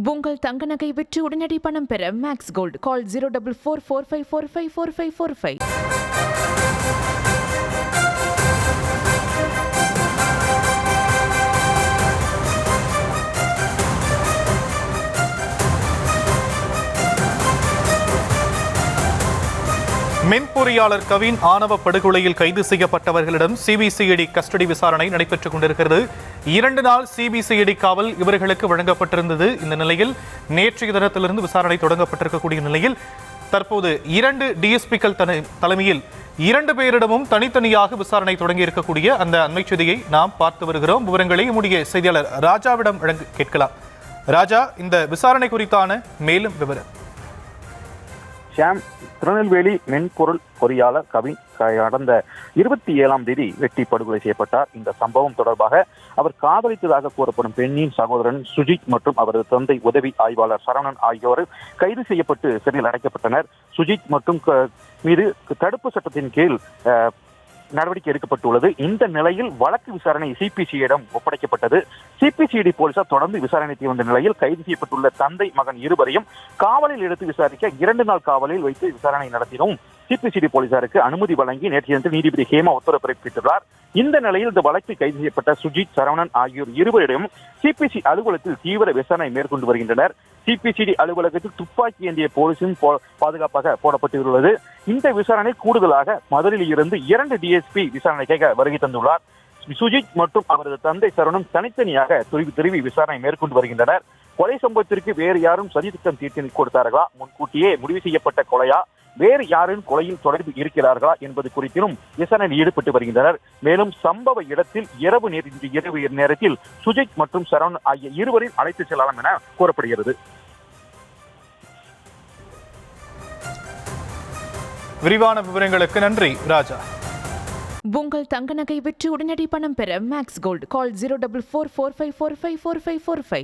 உங்கள் தங்க நகை விற்று உடனடி பணம் பெற மேக்ஸ் கோல்ட் கால் 044454554545. மென்பொறியாளர் கவின் ஆணவ படுகொலையில் கைது செய்யப்பட்டவர்களிடம் சிபிசிஐடி கஸ்டடி விசாரணை நடைபெற்றுக் கொண்டிருக்கிறது. 2 நாள் சிபிசிஐடி காவல் இவர்களுக்கு வழங்கப்பட்டிருந்தது. இந்த நிலையில் நேற்றைய தினத்திலிருந்து விசாரணை தொடங்கப்பட்டிருக்கக்கூடிய நிலையில் தற்போது 2 டிஎஸ்பிக்கள் தலைமையில் 2 பேரிடமும் தனித்தனியாக விசாரணை தொடங்கி இருக்கக்கூடிய அந்த அண்மை செய்தியை நாம் பார்த்து வருகிறோம். விவரங்களை நம்முடைய செய்தியாளர் ராஜாவிடம் கேட்கலாம். ராஜா, இந்த விசாரணை குறித்தான மேலும் விவரம். திருநெல்வேலி மென்பொருள் பொறியாளர் கவின் கடந்த 27ஆம் தேதி வெட்டி படுகொலை செய்யப்பட்டார். இந்த சம்பவம் தொடர்பாக அவர் காதலித்ததாக கூறப்படும் பெண்ணின் சகோதரன் சுஜித் மற்றும் அவரது தந்தை உதவி ஆய்வாளர் சரவணன் ஆகியோர் கைது செய்யப்பட்டு சிறையில் அடைக்கப்பட்டனர். சுஜித் மற்றும் மீது தடுப்பு சட்டத்தின் கீழ் நடவடிக்கை எடுக்கப்பட்டுள்ளது. இந்த நிலையில் வழக்கு விசாரணை சிபிசிஐடியிடம் ஒப்படைக்கப்பட்டது. சிபிசிஐடி போலீசார் தொடர்ந்து விசாரணை வந்த நிலையில் கைது செய்யப்பட்டுள்ள தந்தை மகன் இருவரையும் காவலில் எடுத்து விசாரிக்க 2 நாள் காவலில் வைத்து விசாரணை நடத்தினோம். சிபிசிஐடி போலீசாருக்கு அனுமதி வழங்கி நேற்று நீதிபதி ஹேமா உத்தரவு பிறப்பித்துள்ளார். இந்த நிலையில் இந்த வழக்கில் கைது செய்யப்பட்ட சுஜித், சரவணன் ஆகியோர் இருவரிடம் சிபிசி அலுவலகத்தில் தீவிர விசாரணை மேற்கொண்டு வருகின்றனர். சிபிசிஐடி அலுவலகத்தில் துப்பாக்கி ஏந்திய போலீசும் பாதுகாப்பாக போடப்பட்டுள்ளது. இந்த விசாரணை கூடுதலாக மதுரையில் இருந்து 2 டிஎஸ்பி விசாரணைக்காக வருகை தந்துள்ளார். சுஜித் மற்றும் அவரது தந்தை சரவணன் தனித்தனியாக துருவி விசாரணை மேற்கொண்டு வருகின்றனர். கொலை சம்பவத்திற்கு வேறு யாரும் சதி திட்டம் தீர்த்து கொடுத்தார்களா, முன்கூட்டியே முடிவு செய்யப்பட்ட கொலையா, வேறு யாரும் கொலையில் தொடர்பு இருக்கிறார்களா என்பது குறித்தும் விசாரணையில் ஈடுபட்டு வருகின்றனர். மேலும் சம்பவ இடத்தில் இரவு நேரத்தில் சுஜித் மற்றும் சரவணன் ஆகிய இருவரின் அழைத்து செல்லலாம் என கூறப்படுகிறது. விரிவான விவரங்களுக்கு நன்றி ராஜா. உங்கள் தங்க நகை விற்று உடனடி பணம் பெற மேக்ஸ் கோல்ட் கால் 044454554545.